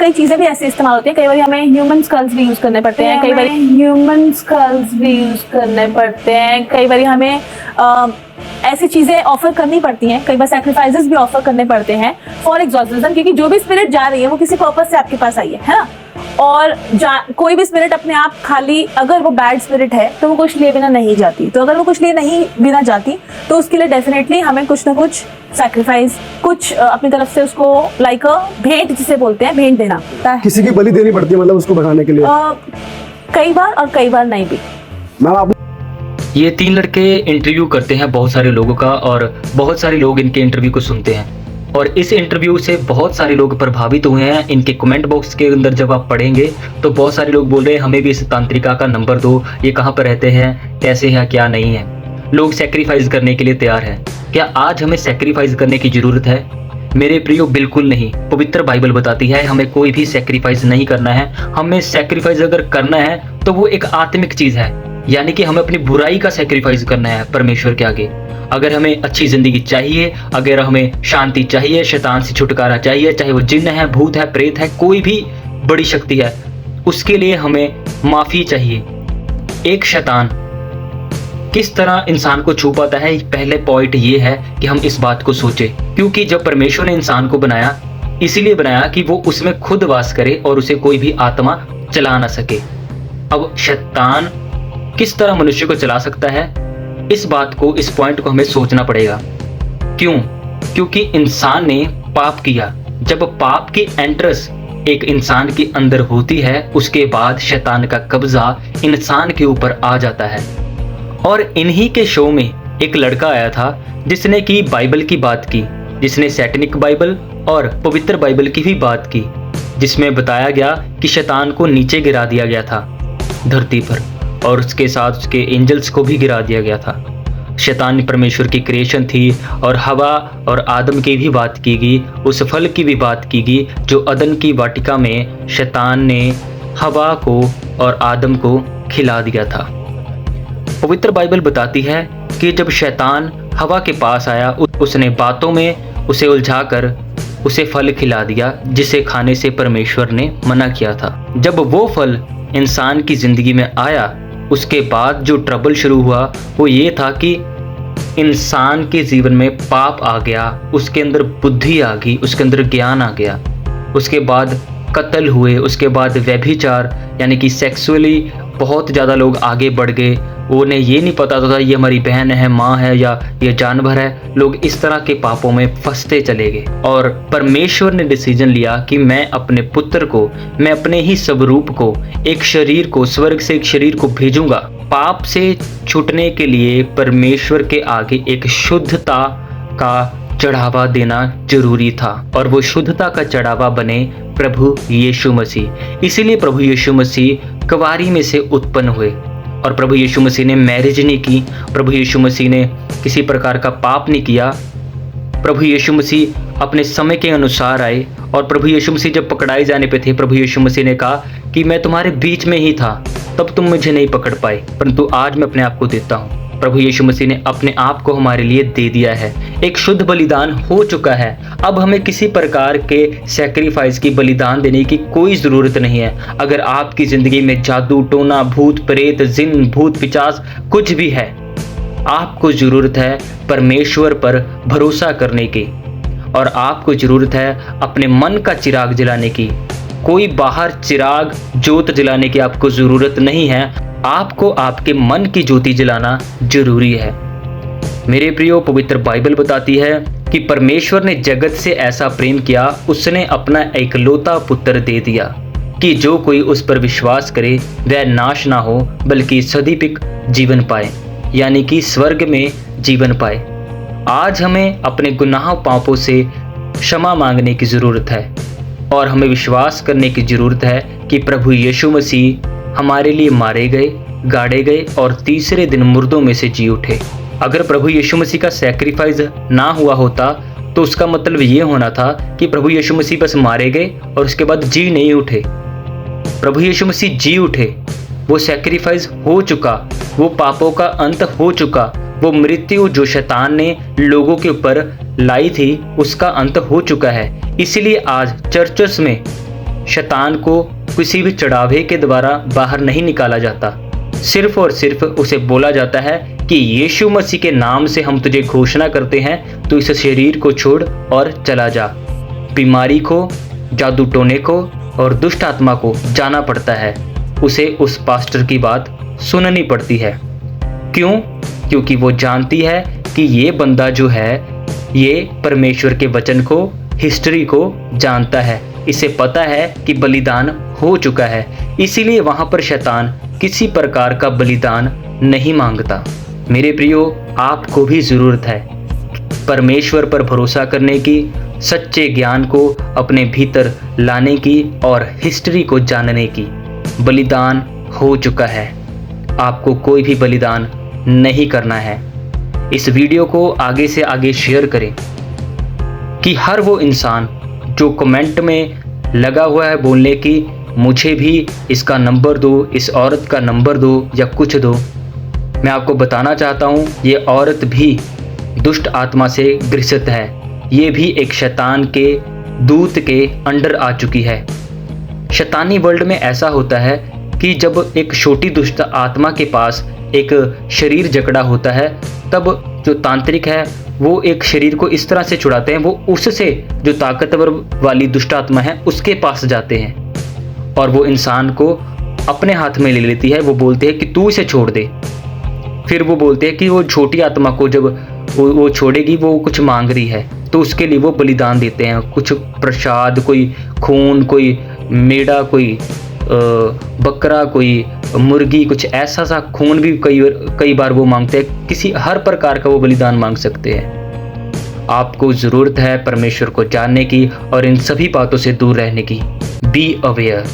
कई चीजें भी ऐसे इस्तेमाल होती है, कई बार हमें ह्यूमन स्कल्स भी यूज करने पड़ते हैं, कई बार ह्यूमन स्कल्स भी यूज करने पड़ते हैं, कई बार हमें ऐसी चीजें ऑफर करनी पड़ती हैं, कई बार सैक्रिफाइसेस भी ऑफर करने पड़ते हैं फॉर एग्जॉर्सिज्म, क्योंकि जो भी स्पिरिट जा रही है वो किसी पर्पस से आपके पास आई है ना। और कोई भी स्पिरिट अपने आप खाली, अगर वो बैड स्पिरिट है तो वो कुछ लिए बिना नहीं जाती, तो अगर वो कुछ लिए नहीं बिना जाती तो उसके लिए डेफिनेटली हमें कुछ ना कुछ सैक्रिफाइस, कुछ अपनी तरफ से उसको लाइक अ भेंट जिसे बोलते हैं, भेंट देना होता है। किसी की बलि देनी पड़ती है मतलब उसको भगाने के लिए? कई बार और कई बार नहीं भी। मैम आप ये 3 लड़के इंटरव्यू करते हैं बहुत सारे लोगों का, और बहुत सारे लोग इनके इंटरव्यू को सुनते हैं, और इस इंटरव्यू से बहुत सारे लोग प्रभावित हुए हैं। इनके कमेंट बॉक्स के अंदर जब आप पढ़ेंगे तो बहुत सारे लोग बोल रहे हैं हमें भी इस तांत्रिका का नंबर दो, ये कहाँ पर रहते हैं, कैसे है, क्या नहीं है। लोग सेक्रीफाइस करने के लिए तैयार हैं। क्या आज हमें सेक्रीफाइस करने की ज़रूरत है? मेरे प्रियो, बिल्कुल नहीं। पवित्र बाइबल बताती है हमें कोई भी सेक्रीफाइस नहीं करना है। हमें सेक्रीफाइस अगर करना है तो वो एक आत्मिक चीज़ है, यानी कि हमें अपनी बुराई का सेक्रीफाइस करना है परमेश्वर के आगे। अगर हमें अच्छी ज़िंदगी चाहिए, अगर हमें शांति चाहिए, शैतान से छुटकारा चाहिए, चाहे वो जिन्न है, भूत है, प्रेत है, कोई भी बड़ी शक्ति है, उसके लिए हमें माफ़ी चाहिए। एक शैतान किस तरह इंसान को छू पाता है, पहले पॉइंट ये है कि हम इस बात को सोचें, क्योंकि जब परमेश्वर ने इंसान को बनाया इसीलिए बनाया कि वो उसमें खुद वास करे और उसे कोई भी आत्मा चला ना सके। अब शैतान किस तरह मनुष्य को चला सकता है, इस बात को, इस पॉइंट को हमें सोचना पड़ेगा। क्यों? क्योंकि इंसान ने पाप किया। जब पाप की एंट्रेंस एक इंसान के अंदर होती है, उसके बाद शैतान का कब्जा इंसान के ऊपर आ जाता है। और इन्हीं के शो में एक लड़का आया था जिसने की बाइबल की बात की, जिसने सैटनिक बाइबल और पवित्र बाइबल की भी बात की, जिसमें बताया गया कि शैतान को नीचे गिरा दिया गया था धरती पर, और उसके साथ उसके एंजल्स को भी गिरा दिया गया था। शैतान परमेश्वर की क्रिएशन थी, और हवा और आदम की भी बात की गई, उस फल की भी बात की गई जो अदन की वाटिका में शैतान ने हवा को और आदम को खिला दिया था। पवित्र बाइबल बताती है कि जब शैतान हवा के पास आया, उसने बातों में उसे उलझाकर उसे फल खिला दिया जिसे खाने से परमेश्वर ने मना किया था। जब वो फल इंसान की ज़िंदगी में आया, उसके बाद जो ट्रबल शुरू हुआ वो ये था कि इंसान के जीवन में पाप आ गया, उसके अंदर बुद्धि आ गई, उसके अंदर ज्ञान आ गया, उसके बाद कत्ल हुए, उसके बाद व्यभिचार यानी कि सेक्सुअली बहुत ज़्यादा लोग आगे बढ़ गए। उन्हें ये नहीं पता था ये हमारी बहन है, माँ है या ये जानवर है। लोग इस तरह के पापों में फंसते चले गए, और परमेश्वर ने डिसीजन लिया कि मैं अपने पुत्र को, मैं अपने ही स्वरूप को, एक शरीर को, स्वर्ग से एक शरीर को भेजूंगा। पाप से छूटने के लिए परमेश्वर के आगे एक शुद्धता का चढ़ावा देना जरूरी था, और वो शुद्धता का चढ़ावा बने प्रभु यीशु मसीह। इसीलिए प्रभु यीशु मसीह कुंवारी में से उत्पन्न हुए, और प्रभु यीशु मसीह ने मैरिज नहीं की, प्रभु यीशु मसीह ने किसी प्रकार का पाप नहीं किया। प्रभु यीशु मसीह अपने समय के अनुसार आए, और प्रभु यीशु मसीह जब पकड़ाए जाने पे थे, प्रभु यीशु मसीह ने कहा कि मैं तुम्हारे बीच में ही था, तब तुम मुझे नहीं पकड़ पाए, परंतु आज मैं अपने आप को देता हूँ। प्रभु यीशु मसीह ने अपने आप को हमारे लिए दे दिया है, एक शुद्ध बलिदान हो चुका है। अब हमें किसी प्रकार के सैक्रिफाइस की, बलिदान देने की कोई ज़रूरत नहीं है। अगर आपकी ज़िंदगी में जादू टोना, भूत प्रेत, जिन, भूत पिचास कुछ भी है, आपको ज़रूरत है परमेश्वर पर भरोसा करने की, और आपको ज़रूरत है अपने मन का चिराग जलाने की। कोई बाहर चिराग जोत जलाने की आपको ज़रूरत नहीं है, आपको आपके मन की ज्योति जलाना जरूरी है। मेरे प्रियो, पवित्र बाइबल बताती है कि परमेश्वर ने जगत से ऐसा प्रेम किया, उसने अपना एकलौता पुत्र दे दिया कि जो कोई उस पर विश्वास करे वह नाश ना हो बल्कि सदीपिक जीवन पाए, यानी कि स्वर्ग में जीवन पाए। आज हमें अपने गुनाह पापों से क्षमा मांगने की ज़रूरत है, और हमें विश्वास करने की ज़रूरत है कि प्रभु यीशु मसीह हमारे लिए मारे गए, गाड़े गए और तीसरे दिन मुर्दों में से जी उठे। अगर प्रभु यीशु मसीह का सैक्रिफाइस ना हुआ होता तो उसका मतलब ये होना था कि प्रभु यीशु मसीह बस मारे गए और उसके बाद जी नहीं उठे। प्रभु यीशु मसीह जी उठे, वो सैक्रिफाइस हो चुका, वो पापों का अंत हो चुका, वो मृत्यु जो शैतान ने लोगों के ऊपर लाई थी उसका अंत हो चुका है। इसीलिए आज चर्चेस में शैतान को किसी भी चढ़ावे के द्वारा बाहर नहीं निकाला जाता। सिर्फ और सिर्फ उसे बोला जाता है कि यीशु मसीह के नाम से हम तुझे घोषणा करते हैं, तो इस शरीर को छोड़ और चला जा। बीमारी को, जादू टोने को और दुष्ट आत्मा को जाना पड़ता है। उसे उस पास्टर की बात सुननी पड़ती है। क्यों? क्योंकि वो जानती है कि ये बंदा जो है ये परमेश्वर के वचन को, हिस्ट्री को जानता है। इसे पता है कि बलिदान हो चुका है, इसीलिए वहाँ पर शैतान किसी प्रकार का बलिदान नहीं मांगता। मेरे प्रियो, आपको भी ज़रूरत है परमेश्वर पर भरोसा करने की, सच्चे ज्ञान को अपने भीतर लाने की और हिस्ट्री को जानने की। बलिदान हो चुका है, आपको कोई भी बलिदान नहीं करना है। इस वीडियो को आगे से आगे शेयर करें कि हर वो इंसान जो कमेंट में लगा हुआ है बोलने की मुझे भी इसका नंबर दो, इस औरत का नंबर दो या कुछ दो, मैं आपको बताना चाहता हूँ ये औरत भी दुष्ट आत्मा से ग्रसित है। ये भी एक शैतान के दूत के अंडर आ चुकी है। शैतानी वर्ल्ड में ऐसा होता है कि जब एक छोटी दुष्ट आत्मा के पास एक शरीर जकड़ा होता है, तब जो तांत्रिक है वो एक शरीर को इस तरह से छुड़ाते हैं, वो उससे जो ताकतवर वाली दुष्ट आत्मा है उसके पास जाते हैं और वो इंसान को अपने हाथ में ले लेती है। वो बोलते हैं कि तू इसे छोड़ दे। फिर वो बोलते हैं कि वो छोटी आत्मा को जब वो छोड़ेगी, वो कुछ मांग रही है, तो उसके लिए वो बलिदान देते हैं। कुछ प्रसाद, कोई खून, कोई मेढ़ा, कोई बकरा, कोई मुर्गी, कुछ ऐसा सा खून भी कई बार वो मांगते हैं। किसी हर प्रकार का वो बलिदान मांग सकते हैं। आपको ज़रूरत है परमेश्वर को जानने की और इन सभी बातों से दूर रहने की। Be aware.